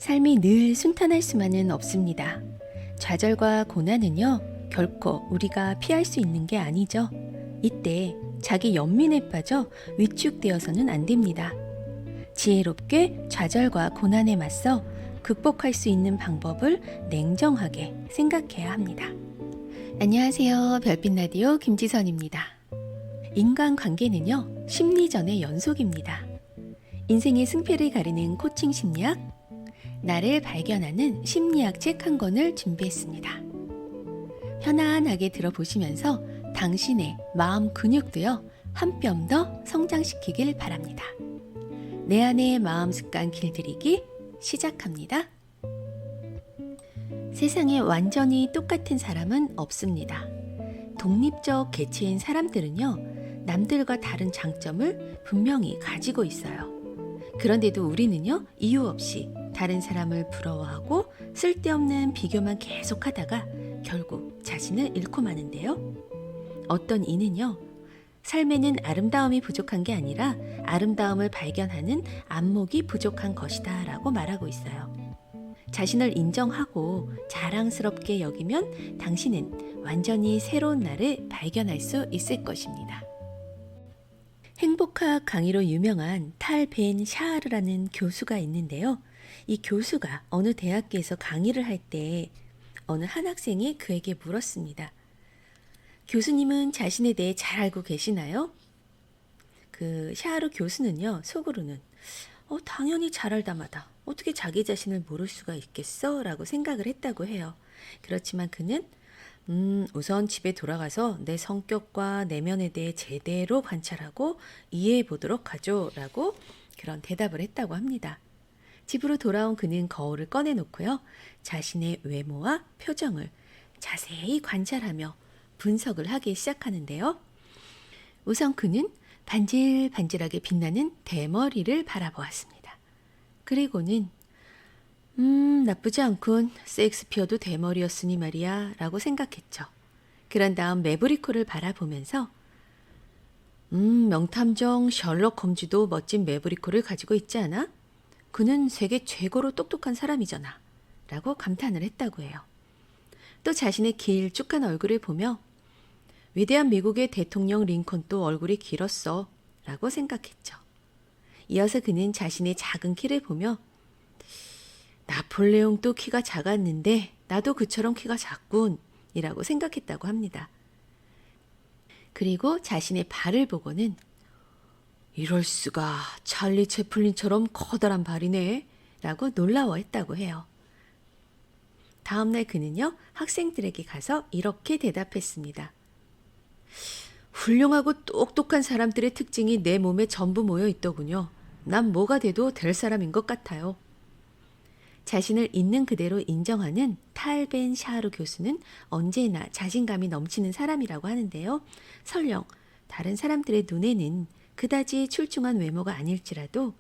삶이 늘 순탄할 수만은 없습니다. 좌절과 고난은요, 결코 우리가 피할 수 있는 게 아니죠. 이때 자기 연민에 빠져 위축되어서는 안 됩니다. 지혜롭게 좌절과 고난에 맞서 극복할 수 있는 방법을 냉정하게 생각해야 합니다. 안녕하세요. 별빛 라디오 김지선입니다. 인간관계는요, 심리전의 연속입니다. 인생의 승패를 가리는 코칭 심리학, 나를 발견하는 심리학 책 한 권을 준비했습니다. 편안하게 들어보시면서 당신의 마음 근육도요, 한 뼘 더 성장시키길 바랍니다. 내 안의 마음 습관 길들이기 시작합니다. 세상에 완전히 똑같은 사람은 없습니다. 독립적 개체인 사람들은요, 남들과 다른 장점을 분명히 가지고 있어요. 그런데도 우리는요, 이유 없이 다른 사람을 부러워하고 쓸데없는 비교만 계속하다가 결국 자신을 잃고 마는데요. 어떤 이는요, 삶에는 아름다움이 부족한 게 아니라 아름다움을 발견하는 안목이 부족한 것이다 라고 말하고 있어요. 자신을 인정하고 자랑스럽게 여기면 당신은 완전히 새로운 나를 발견할 수 있을 것입니다. 행복학 강의로 유명한 탈 벤 샤하르라는 교수가 있는데요. 이 교수가 어느 대학교에서 강의를 할 때 어느 한 학생이 그에게 물었습니다. 교수님은 자신에 대해 잘 알고 계시나요? 그 샤하르 교수는요, 속으로는 당연히 잘 알다마다 어떻게 자기 자신을 모를 수가 있겠어? 라고 생각을 했다고 해요. 그렇지만 그는 우선 집에 돌아가서 내 성격과 내면에 대해 제대로 관찰하고 이해해 보도록 하죠. 라고 그런 대답을 했다고 합니다. 집으로 돌아온 그는 거울을 꺼내놓고요, 자신의 외모와 표정을 자세히 관찰하며 분석을 하기 시작하는데요. 우선 그는 반질반질하게 빛나는 대머리를 바라보았습니다. 그리고는 나쁘지 않군. 셰익스피어도 대머리였으니 말이야 라고 생각했죠. 그런 다음 매브리코를 바라보면서 명탐정 셜록 홈즈도 멋진 매브리코를 가지고 있지 않아? 그는 세계 최고로 똑똑한 사람이잖아 라고 감탄을 했다고 해요. 또 자신의 길쭉한 얼굴을 보며 위대한 미국의 대통령 링컨도 얼굴이 길었어 라고 생각했죠. 이어서 그는 자신의 작은 키를 보며 나폴레옹도 키가 작았는데 나도 그처럼 키가 작군 이라고 생각했다고 합니다. 그리고 자신의 발을 보고는 이럴 수가, 찰리 채플린처럼 커다란 발이네 라고 놀라워했다고 해요. 다음날 그는요, 학생들에게 가서 이렇게 대답했습니다. 훌륭하고 똑똑한 사람들의 특징이 내 몸에 전부 모여 있더군요. 난 뭐가 돼도 될 사람인 것 같아요. 자신을 있는 그대로 인정하는 탈 벤 샤하르 교수는 언제나 자신감이 넘치는 사람이라고 하는데요. 설령 다른 사람들의 눈에는 그다지 출중한 외모가 아닐지라도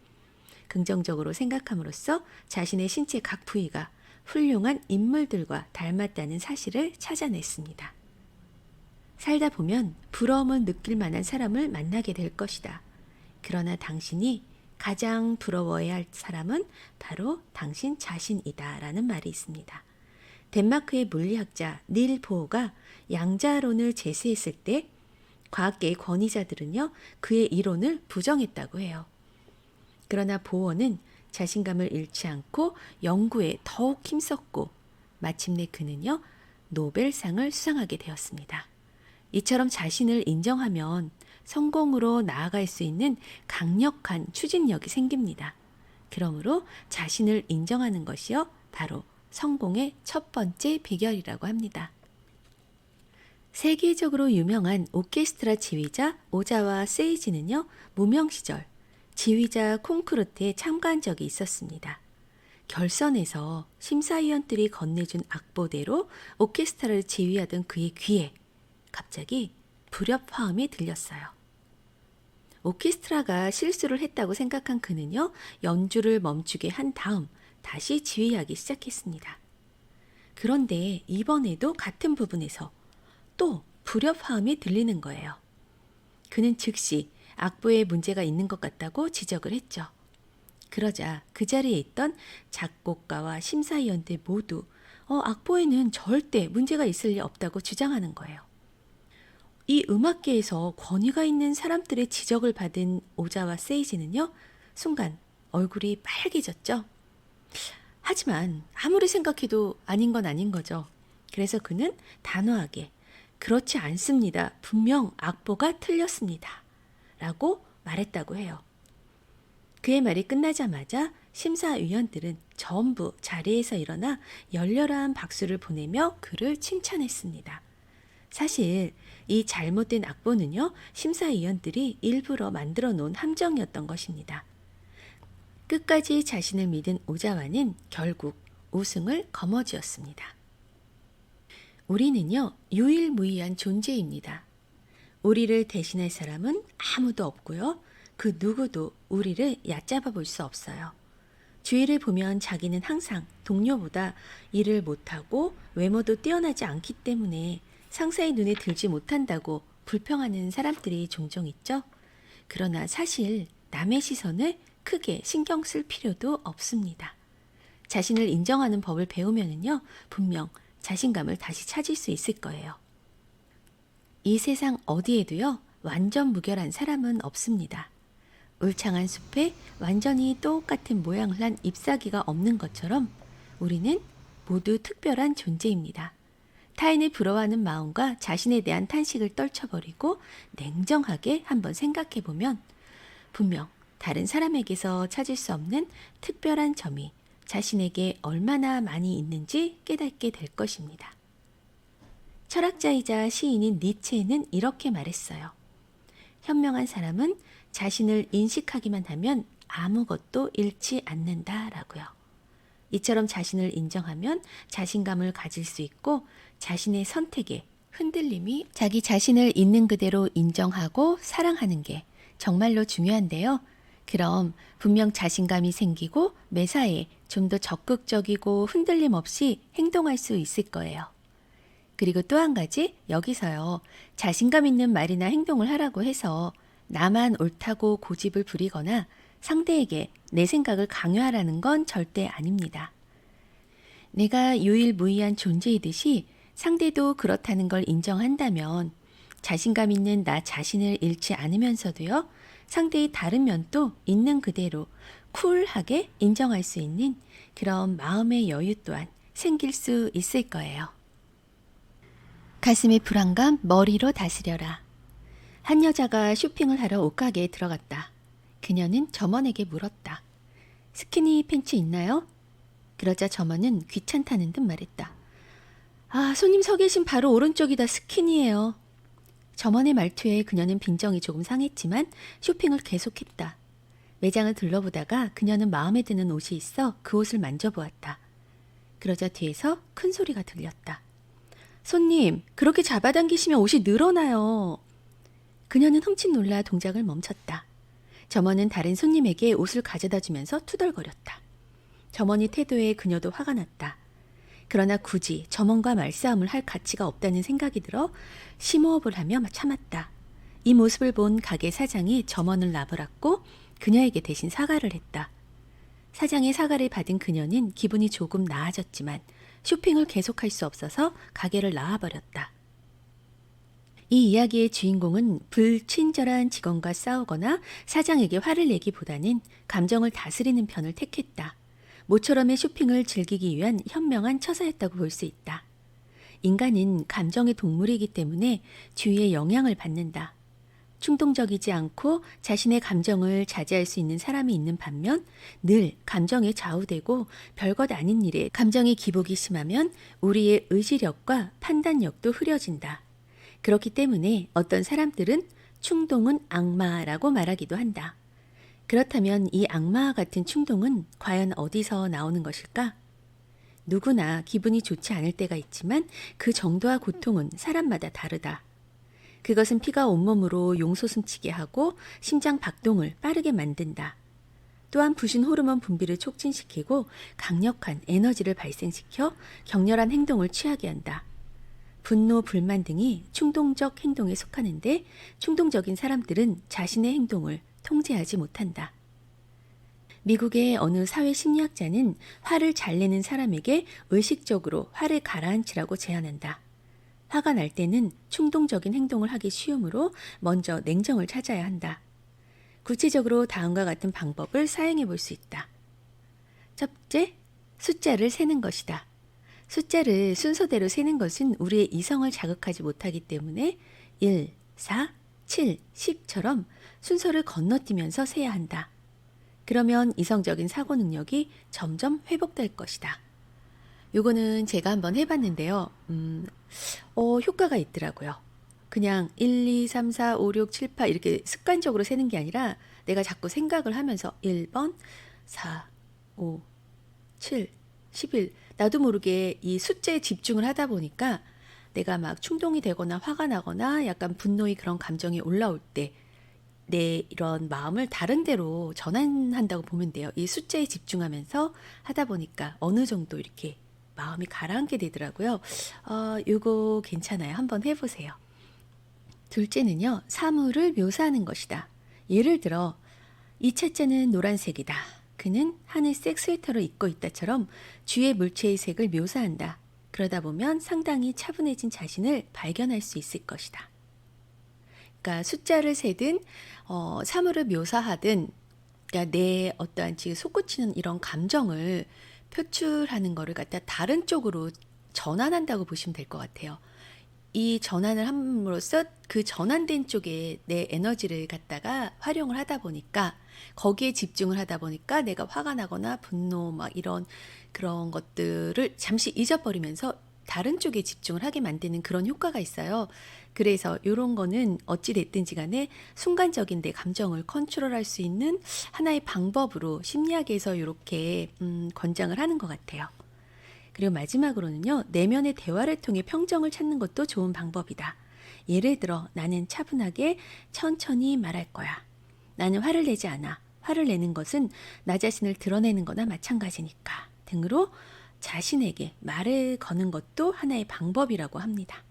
긍정적으로 생각함으로써 자신의 신체 각 부위가 훌륭한 인물들과 닮았다는 사실을 찾아냈습니다. 살다 보면 부러움을 느낄 만한 사람을 만나게 될 것이다. 그러나 당신이 가장 부러워해야 할 사람은 바로 당신 자신이다 라는 말이 있습니다. 덴마크의 물리학자 닐 보어가 양자론을 제시했을 때 과학계의 권위자들은요, 그의 이론을 부정했다고 해요. 그러나 보어는 자신감을 잃지 않고 연구에 더욱 힘썼고 마침내 그는요, 노벨상을 수상하게 되었습니다. 이처럼 자신을 인정하면 성공으로 나아갈 수 있는 강력한 추진력이 생깁니다. 그러므로 자신을 인정하는 것이요, 바로 성공의 첫 번째 비결이라고 합니다. 세계적으로 유명한 오케스트라 지휘자 오자와 세이지는요, 무명 시절 지휘자 콩쿠르트에 참가한 적이 있었습니다. 결선에서 심사위원들이 건네준 악보대로 오케스트라를 지휘하던 그의 귀에 갑자기 불협화음이 들렸어요. 오케스트라가 실수를 했다고 생각한 그는요, 연주를 멈추게 한 다음 다시 지휘하기 시작했습니다. 그런데 이번에도 같은 부분에서 또 불협화음이 들리는 거예요. 그는 즉시 악보에 문제가 있는 것 같다고 지적을 했죠. 그러자 그 자리에 있던 작곡가와 심사위원들 모두 악보에는 절대 문제가 있을 리 없다고 주장하는 거예요. 이 음악계에서 권위가 있는 사람들의 지적을 받은 오자와 세이지는요, 순간 얼굴이 빨개졌죠. 하지만 아무리 생각해도 아닌 건 아닌 거죠. 그래서 그는 단호하게 그렇지 않습니다. 분명 악보가 틀렸습니다. 라고 말했다고 해요. 그의 말이 끝나자마자 심사위원들은 전부 자리에서 일어나 열렬한 박수를 보내며 그를 칭찬했습니다. 사실 이 잘못된 악보는요, 심사위원들이 일부러 만들어 놓은 함정이었던 것입니다. 끝까지 자신을 믿은 오자와는 결국 우승을 거머쥐었습니다. 우리는요, 유일무이한 존재입니다. 우리를 대신할 사람은 아무도 없고요. 그 누구도 우리를 얕잡아 볼 수 없어요. 주위를 보면 자기는 항상 동료보다 일을 못하고 외모도 뛰어나지 않기 때문에 상사의 눈에 들지 못한다고 불평하는 사람들이 종종 있죠. 그러나 사실 남의 시선을 크게 신경 쓸 필요도 없습니다. 자신을 인정하는 법을 배우면은요, 분명 자신감을 다시 찾을 수 있을 거예요. 이 세상 어디에도요, 완전 무결한 사람은 없습니다. 울창한 숲에 완전히 똑같은 모양을 한 잎사귀가 없는 것처럼 우리는 모두 특별한 존재입니다. 타인을 부러워하는 마음과 자신에 대한 탄식을 떨쳐버리고 냉정하게 한번 생각해보면 분명 다른 사람에게서 찾을 수 없는 특별한 점이 자신에게 얼마나 많이 있는지 깨닫게 될 것입니다. 철학자이자 시인인 니체는 이렇게 말했어요. 현명한 사람은 자신을 인식하기만 하면 아무것도 잃지 않는다라고요. 이처럼 자신을 인정하면 자신감을 가질 수 있고 자신의 선택에 흔들림이 자기 자신을 있는 그대로 인정하고 사랑하는 게 정말로 중요한데요. 그럼 분명 자신감이 생기고 매사에 좀 더 적극적이고 흔들림 없이 행동할 수 있을 거예요. 그리고 또 한 가지, 여기서요, 자신감 있는 말이나 행동을 하라고 해서 나만 옳다고 고집을 부리거나 상대에게 내 생각을 강요하라는 건 절대 아닙니다. 내가 유일무이한 존재이듯이 상대도 그렇다는 걸 인정한다면 자신감 있는 나 자신을 잃지 않으면서도요, 상대의 다른 면도 있는 그대로 쿨하게 인정할 수 있는 그런 마음의 여유 또한 생길 수 있을 거예요. 가슴의 불안감 머리로 다스려라. 한 여자가 쇼핑을 하러 옷가게에 들어갔다. 그녀는 점원에게 물었다. 스키니 팬츠 있나요? 그러자 점원은 귀찮다는 듯 말했다. 손님 서 계신 바로 오른쪽이 다 스키니예요. 점원의 말투에 그녀는 빈정이 조금 상했지만 쇼핑을 계속했다. 매장을 둘러보다가 그녀는 마음에 드는 옷이 있어 그 옷을 만져보았다. 그러자 뒤에서 큰 소리가 들렸다. 손님, 그렇게 잡아당기시면 옷이 늘어나요. 그녀는 흠칫 놀라 동작을 멈췄다. 점원은 다른 손님에게 옷을 가져다 주면서 투덜거렸다. 점원의 태도에 그녀도 화가 났다. 그러나 굳이 점원과 말싸움을 할 가치가 없다는 생각이 들어 심호흡을 하며 참았다. 이 모습을 본 가게 사장이 점원을 나불았고 그녀에게 대신 사과를 했다. 사장의 사과를 받은 그녀는 기분이 조금 나아졌지만 쇼핑을 계속할 수 없어서 가게를 나와버렸다. 이 이야기의 주인공은 불친절한 직원과 싸우거나 사장에게 화를 내기보다는 감정을 다스리는 편을 택했다. 모처럼의 쇼핑을 즐기기 위한 현명한 처사였다고 볼 수 있다. 인간은 감정의 동물이기 때문에 주위의 영향을 받는다. 충동적이지 않고 자신의 감정을 자제할 수 있는 사람이 있는 반면 늘 감정에 좌우되고 별것 아닌 일에 감정의 기복이 심하면 우리의 의지력과 판단력도 흐려진다. 그렇기 때문에 어떤 사람들은 충동은 악마라고 말하기도 한다. 그렇다면 이 악마와 같은 충동은 과연 어디서 나오는 것일까? 누구나 기분이 좋지 않을 때가 있지만 그 정도와 고통은 사람마다 다르다. 그것은 피가 온몸으로 용솟음치게 하고 심장 박동을 빠르게 만든다. 또한 부신 호르몬 분비를 촉진시키고 강력한 에너지를 발생시켜 격렬한 행동을 취하게 한다. 분노, 불만 등이 충동적 행동에 속하는데 충동적인 사람들은 자신의 행동을 통제하지 못한다. 미국의 어느 사회 심리학자는 화를 잘 내는 사람에게 의식적으로 화를 가라앉히라고 제안한다. 화가 날 때는 충동적인 행동을 하기 쉬우므로 먼저 냉정을 찾아야 한다. 구체적으로 다음과 같은 방법을 사용해 볼 수 있다. 첫째, 숫자를 세는 것이다. 숫자를 순서대로 세는 것은 우리의 이성을 자극하지 못하기 때문에 1, 4, 7, 10처럼 순서를 건너뛰면서 세야 한다. 그러면 이성적인 사고 능력이 점점 회복될 것이다. 요거는 제가 한번 해봤는데요. 효과가 있더라고요. 그냥 1, 2, 3, 4, 5, 6, 7, 8 이렇게 습관적으로 세는 게 아니라 내가 자꾸 생각을 하면서 1번, 4, 5, 7, 11 나도 모르게 이 숫자에 집중을 하다 보니까 내가 막 충동이 되거나 화가 나거나 약간 분노의 그런 감정이 올라올 때 내 이런 마음을 다른 데로 전환한다고 보면 돼요. 이 숫자에 집중하면서 하다 보니까 어느 정도 이렇게 마음이 가라앉게 되더라고요. 요거 괜찮아요. 한번 해보세요. 둘째는요, 사물을 묘사하는 것이다. 예를 들어, 이 차자는 노란색이다. 그는 하늘색 스웨터를 입고 있다처럼 주위의 물체의 색을 묘사한다. 그러다 보면 상당히 차분해진 자신을 발견할 수 있을 것이다. 그러니까 숫자를 세든 사물을 묘사하든 그러니까 내 어떠한 지금 솟구치는 이런 감정을 표출하는 거를 갖다 다른 쪽으로 전환한다고 보시면 될 것 같아요. 이 전환을 함으로써 그 전환된 쪽에 내 에너지를 갖다가 활용을 하다 보니까 거기에 집중을 하다 보니까 내가 화가 나거나 분노 막 이런 그런 것들을 잠시 잊어버리면서 다른 쪽에 집중을 하게 만드는 그런 효과가 있어요. 그래서 이런 거는 어찌 됐든지 간에 순간적인 내 감정을 컨트롤할 수 있는 하나의 방법으로 심리학에서 이렇게 권장을 하는 것 같아요. 그리고 마지막으로는요, 내면의 대화를 통해 평정을 찾는 것도 좋은 방법이다. 예를 들어, 나는 차분하게 천천히 말할 거야. 나는 화를 내지 않아. 화를 내는 것은 나 자신을 드러내는 거나 마찬가지니까. 등으로 자신에게 말을 거는 것도 하나의 방법이라고 합니다.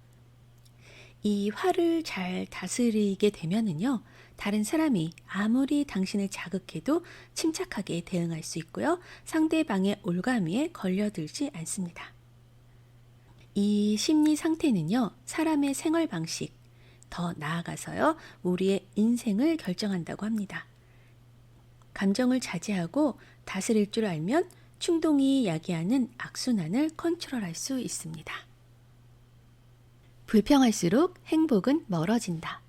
이 화를 잘 다스리게 되면은요, 다른 사람이 아무리 당신을 자극해도 침착하게 대응할 수 있고요, 상대방의 올가미에 걸려들지 않습니다. 이 심리 상태는요, 사람의 생활 방식, 더 나아가서요, 우리의 인생을 결정한다고 합니다. 감정을 자제하고 다스릴 줄 알면 충동이 야기하는 악순환을 컨트롤할 수 있습니다. 불평할수록 행복은 멀어진다.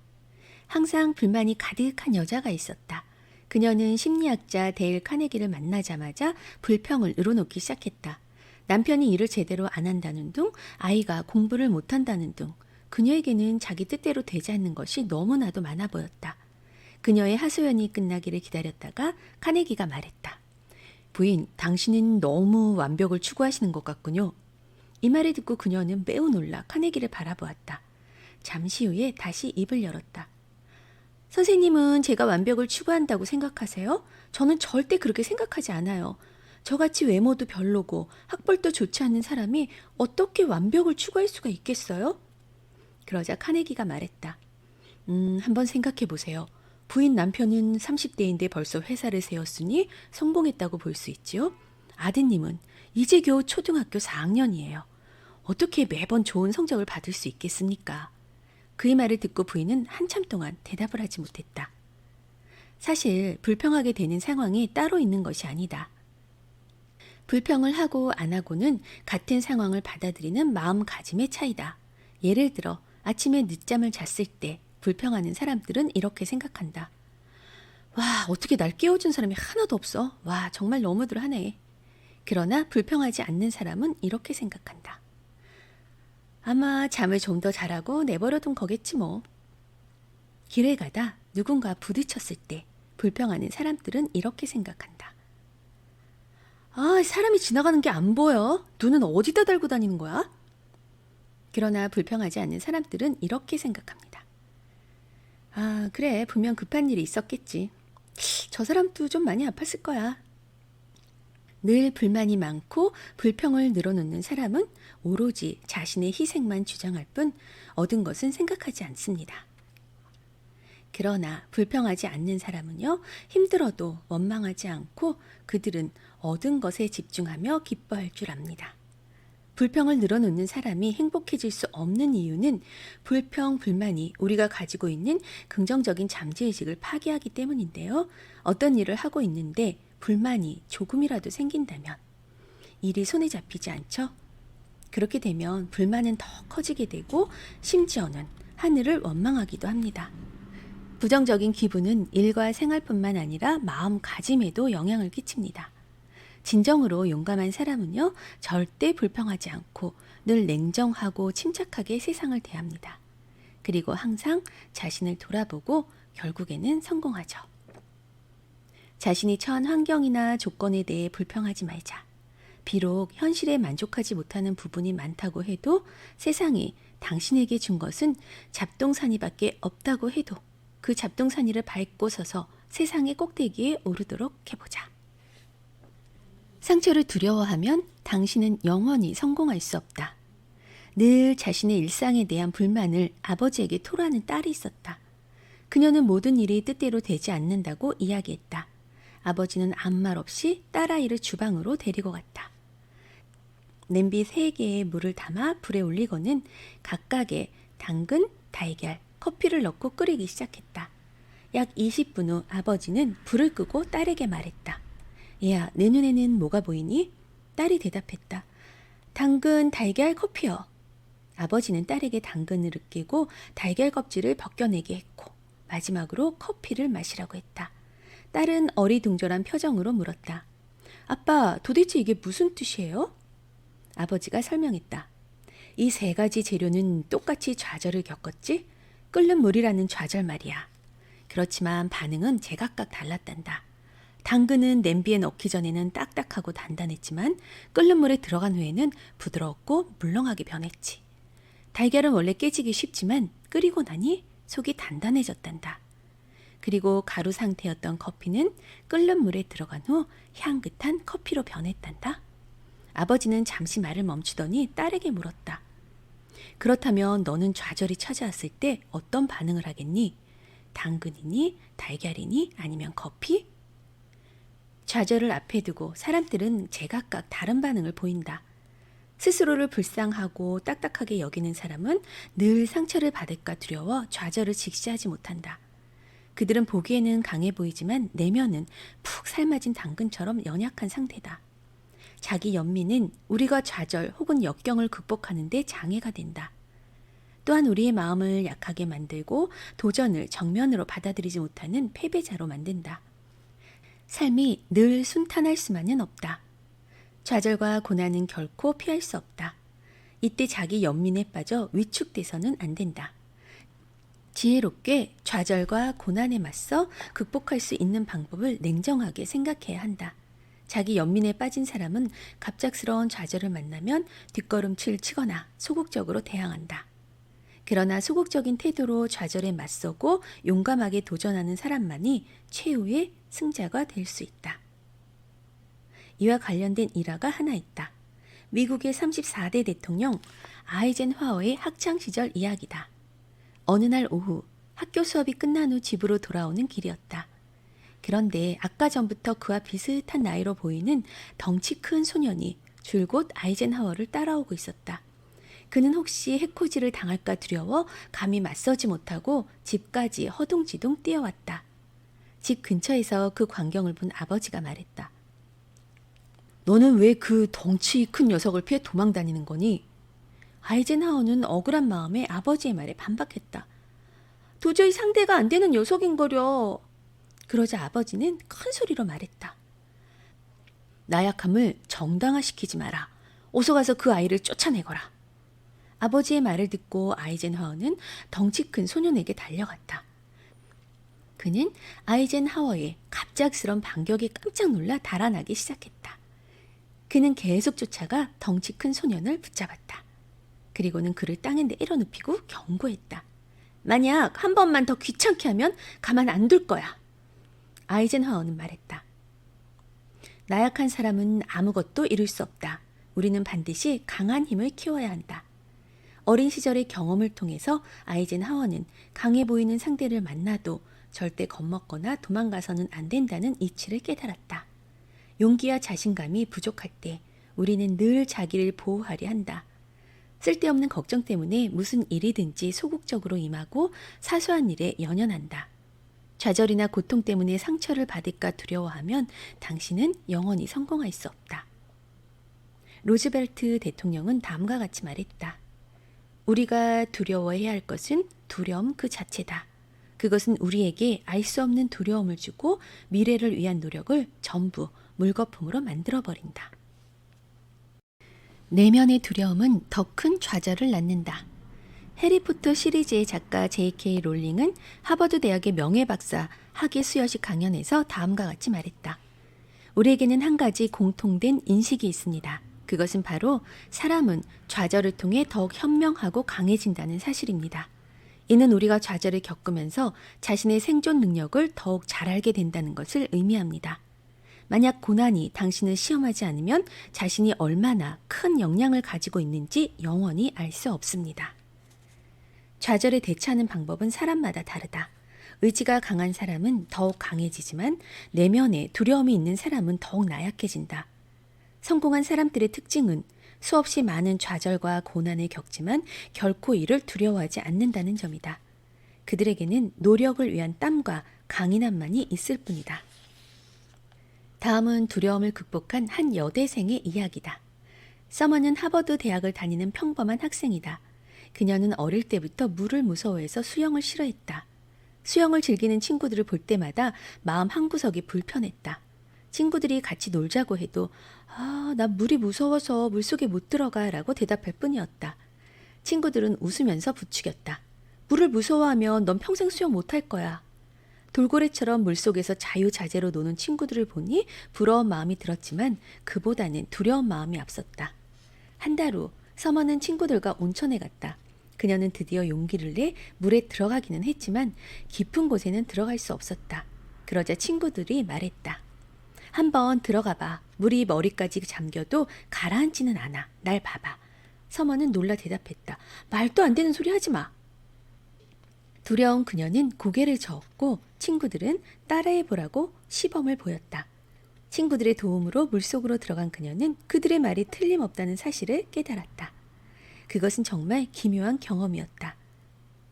항상 불만이 가득한 여자가 있었다. 그녀는 심리학자 데일 카네기를 만나자마자 불평을 늘어놓기 시작했다. 남편이 일을 제대로 안 한다는 둥, 아이가 공부를 못한다는 둥, 그녀에게는 자기 뜻대로 되지 않는 것이 너무나도 많아 보였다. 그녀의 하소연이 끝나기를 기다렸다가 카네기가 말했다. 부인, 당신은 너무 완벽을 추구하시는 것 같군요. 이 말을 듣고 그녀는 매우 놀라 카네기를 바라보았다. 잠시 후에 다시 입을 열었다. 선생님은 제가 완벽을 추구한다고 생각하세요? 저는 절대 그렇게 생각하지 않아요. 저같이 외모도 별로고 학벌도 좋지 않은 사람이 어떻게 완벽을 추구할 수가 있겠어요? 그러자 카네기가 말했다. 한번 생각해 보세요. 부인 남편은 30대인데 벌써 회사를 세웠으니 성공했다고 볼 수 있지요? 아드님은 이제 겨우 초등학교 4학년이에요. 어떻게 매번 좋은 성적을 받을 수 있겠습니까? 그의 말을 듣고 부인은 한참 동안 대답을 하지 못했다. 사실 불평하게 되는 상황이 따로 있는 것이 아니다. 불평을 하고 안 하고는 같은 상황을 받아들이는 마음가짐의 차이다. 예를 들어 아침에 늦잠을 잤을 때 불평하는 사람들은 이렇게 생각한다. 와, 어떻게 날 깨워준 사람이 하나도 없어. 와, 정말 너무들 하네. 그러나 불평하지 않는 사람은 이렇게 생각한다. 아마 잠을 좀 더 자라고 내버려둔 거겠지 뭐. 길을 가다 누군가 부딪혔을 때 불평하는 사람들은 이렇게 생각한다. 아, 사람이 지나가는 게 안 보여. 눈은 어디다 달고 다니는 거야? 그러나 불평하지 않는 사람들은 이렇게 생각합니다. 아, 그래. 분명 급한 일이 있었겠지. 저 사람도 좀 많이 아팠을 거야. 늘 불만이 많고 불평을 늘어놓는 사람은 오로지 자신의 희생만 주장할 뿐 얻은 것은 생각하지 않습니다. 그러나 불평하지 않는 사람은요, 힘들어도 원망하지 않고 그들은 얻은 것에 집중하며 기뻐할 줄 압니다. 불평을 늘어놓는 사람이 행복해질 수 없는 이유는 불평, 불만이 우리가 가지고 있는 긍정적인 잠재의식을 파괴하기 때문인데요. 어떤 일을 하고 있는데 불만이 조금이라도 생긴다면 일이 손에 잡히지 않죠? 그렇게 되면 불만은 더 커지게 되고 심지어는 하늘을 원망하기도 합니다. 부정적인 기분은 일과 생활뿐만 아니라 마음가짐에도 영향을 끼칩니다. 진정으로 용감한 사람은요, 절대 불평하지 않고 늘 냉정하고 침착하게 세상을 대합니다. 그리고 항상 자신을 돌아보고 결국에는 성공하죠. 자신이 처한 환경이나 조건에 대해 불평하지 말자. 비록 현실에 만족하지 못하는 부분이 많다고 해도 세상이 당신에게 준 것은 잡동사니밖에 없다고 해도 그 잡동사니를 밟고 서서 세상의 꼭대기에 오르도록 해보자. 상처를 두려워하면 당신은 영원히 성공할 수 없다. 늘 자신의 일상에 대한 불만을 아버지에게 토로하는 딸이 있었다. 그녀는 모든 일이 뜻대로 되지 않는다고 이야기했다. 아버지는 아무 말 없이 딸아이를 주방으로 데리고 갔다. 냄비 3개에 물을 담아 불에 올리고는 각각에 당근, 달걀, 커피를 넣고 끓이기 시작했다. 약 20분 후 아버지는 불을 끄고 딸에게 말했다. 얘야, 내 눈에는 뭐가 보이니? 딸이 대답했다. 당근, 달걀, 커피요. 아버지는 딸에게 당근을 으깨고 달걀 껍질을 벗겨내게 했고 마지막으로 커피를 마시라고 했다. 딸은 어리둥절한 표정으로 물었다. 아빠, 도대체 이게 무슨 뜻이에요? 아버지가 설명했다. 이 3가지 재료는 똑같이 좌절을 겪었지? 끓는 물이라는 좌절 말이야. 그렇지만 반응은 제각각 달랐단다. 당근은 냄비에 넣기 전에는 딱딱하고 단단했지만 끓는 물에 들어간 후에는 부드럽고 물렁하게 변했지. 달걀은 원래 깨지기 쉽지만 끓이고 나니 속이 단단해졌단다. 그리고 가루 상태였던 커피는 끓는 물에 들어간 후 향긋한 커피로 변했단다. 아버지는 잠시 말을 멈추더니 딸에게 물었다. 그렇다면 너는 좌절이 찾아왔을 때 어떤 반응을 하겠니? 당근이니, 달걀이니, 아니면 커피? 좌절을 앞에 두고 사람들은 제각각 다른 반응을 보인다. 스스로를 불쌍하고 딱딱하게 여기는 사람은 늘 상처를 받을까 두려워 좌절을 직시하지 못한다. 그들은 보기에는 강해 보이지만 내면은 푹 삶아진 당근처럼 연약한 상태다. 자기 연민은 우리가 좌절 혹은 역경을 극복하는 데 장애가 된다. 또한 우리의 마음을 약하게 만들고 도전을 정면으로 받아들이지 못하는 패배자로 만든다. 삶이 늘 순탄할 수만은 없다. 좌절과 고난은 결코 피할 수 없다. 이때 자기 연민에 빠져 위축돼서는 안 된다. 지혜롭게 좌절과 고난에 맞서 극복할 수 있는 방법을 냉정하게 생각해야 한다. 자기 연민에 빠진 사람은 갑작스러운 좌절을 만나면 뒷걸음질 치거나 소극적으로 대항한다. 그러나 소극적인 태도로 좌절에 맞서고 용감하게 도전하는 사람만이 최후의 승자가 될 수 있다. 이와 관련된 일화가 하나 있다. 미국의 34대 대통령 아이젠하워의 학창시절 이야기다. 어느 날 오후 학교 수업이 끝난 후 집으로 돌아오는 길이었다. 그런데 아까 전부터 그와 비슷한 나이로 보이는 덩치 큰 소년이 줄곧 아이젠하워를 따라오고 있었다. 그는 혹시 해코지를 당할까 두려워 감히 맞서지 못하고 집까지 허둥지둥 뛰어왔다. 집 근처에서 그 광경을 본 아버지가 말했다. 너는 왜 그 덩치 큰 녀석을 피해 도망다니는 거니? 아이젠하워는 억울한 마음에 아버지의 말에 반박했다. 도저히 상대가 안 되는 녀석인거려. 그러자 아버지는 큰 소리로 말했다. 나약함을 정당화시키지 마라. 어서 가서 그 아이를 쫓아내거라. 아버지의 말을 듣고 아이젠하워는 덩치 큰 소년에게 달려갔다. 그는 아이젠하워의 갑작스런 반격에 깜짝 놀라 달아나기 시작했다. 그는 계속 쫓아가 덩치 큰 소년을 붙잡았다. 그리고는 그를 땅에 내려눕히고 경고했다. 만약 한 번만 더 귀찮게 하면 가만 안 둘 거야. 아이젠하워는 말했다. 나약한 사람은 아무것도 이룰 수 없다. 우리는 반드시 강한 힘을 키워야 한다. 어린 시절의 경험을 통해서 아이젠하워는 강해 보이는 상대를 만나도 절대 겁먹거나 도망가서는 안 된다는 이치를 깨달았다. 용기와 자신감이 부족할 때 우리는 늘 자기를 보호하려 한다. 쓸데없는 걱정 때문에 무슨 일이든지 소극적으로 임하고 사소한 일에 연연한다. 좌절이나 고통 때문에 상처를 받을까 두려워하면 당신은 영원히 성공할 수 없다. 로즈벨트 대통령은 다음과 같이 말했다. 우리가 두려워해야 할 것은 두려움 그 자체다. 그것은 우리에게 알 수 없는 두려움을 주고 미래를 위한 노력을 전부 물거품으로 만들어버린다. 내면의 두려움은 더 큰 좌절을 낳는다. 해리포터 시리즈의 작가 J.K. 롤링은 하버드 대학의 명예박사 학예 수여식 강연에서 다음과 같이 말했다. 우리에게는 한 가지 공통된 인식이 있습니다. 그것은 바로 사람은 좌절을 통해 더욱 현명하고 강해진다는 사실입니다. 이는 우리가 좌절을 겪으면서 자신의 생존 능력을 더욱 잘 알게 된다는 것을 의미합니다. 만약 고난이 당신을 시험하지 않으면 자신이 얼마나 큰 역량을 가지고 있는지 영원히 알 수 없습니다. 좌절에 대처하는 방법은 사람마다 다르다. 의지가 강한 사람은 더욱 강해지지만 내면에 두려움이 있는 사람은 더욱 나약해진다. 성공한 사람들의 특징은 수없이 많은 좌절과 고난을 겪지만 결코 이를 두려워하지 않는다는 점이다. 그들에게는 노력을 위한 땀과 강인함만이 있을 뿐이다. 다음은 두려움을 극복한 한 여대생의 이야기다. 서머는 하버드 대학을 다니는 평범한 학생이다. 그녀는 어릴 때부터 물을 무서워해서 수영을 싫어했다. 수영을 즐기는 친구들을 볼 때마다 마음 한구석이 불편했다. 친구들이 같이 놀자고 해도 나 물이 무서워서 물속에 못 들어가 라고 대답할 뿐이었다. 친구들은 웃으면서 부추겼다. 물을 무서워하면 넌 평생 수영 못할 거야. 돌고래처럼 물속에서 자유자재로 노는 친구들을 보니 부러운 마음이 들었지만 그보다는 두려운 마음이 앞섰다. 한 달 후 서머는 친구들과 온천에 갔다. 그녀는 드디어 용기를 내 물에 들어가기는 했지만 깊은 곳에는 들어갈 수 없었다. 그러자 친구들이 말했다. 한번 들어가 봐. 물이 머리까지 잠겨도 가라앉지는 않아. 날 봐봐. 서머는 놀라 대답했다. 말도 안 되는 소리 하지 마. 두려운 그녀는 고개를 저었고 친구들은 따라해보라고 시범을 보였다. 친구들의 도움으로 물속으로 들어간 그녀는 그들의 말이 틀림없다는 사실을 깨달았다. 그것은 정말 기묘한 경험이었다.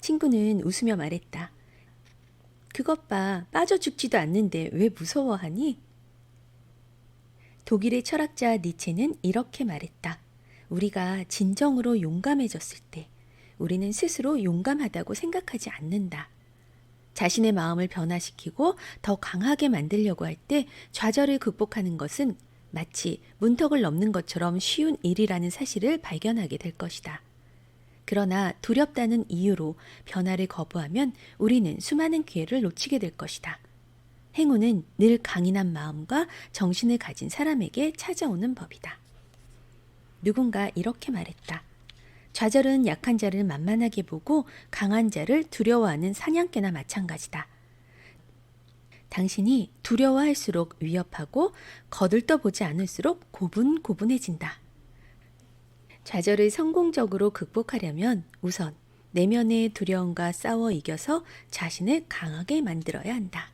친구는 웃으며 말했다. 그것 봐, 빠져 죽지도 않는데 왜 무서워하니? 독일의 철학자 니체는 이렇게 말했다. 우리가 진정으로 용감해졌을 때 우리는 스스로 용감하다고 생각하지 않는다. 자신의 마음을 변화시키고 더 강하게 만들려고 할 때 좌절을 극복하는 것은 마치 문턱을 넘는 것처럼 쉬운 일이라는 사실을 발견하게 될 것이다. 그러나 두렵다는 이유로 변화를 거부하면 우리는 수많은 기회를 놓치게 될 것이다. 행운은 늘 강인한 마음과 정신을 가진 사람에게 찾아오는 법이다. 누군가 이렇게 말했다. 좌절은 약한 자를 만만하게 보고 강한 자를 두려워하는 사냥개나 마찬가지다. 당신이 두려워할수록 위협하고 거들떠보지 않을수록 고분고분해진다. 좌절을 성공적으로 극복하려면 우선 내면의 두려움과 싸워 이겨서 자신을 강하게 만들어야 한다.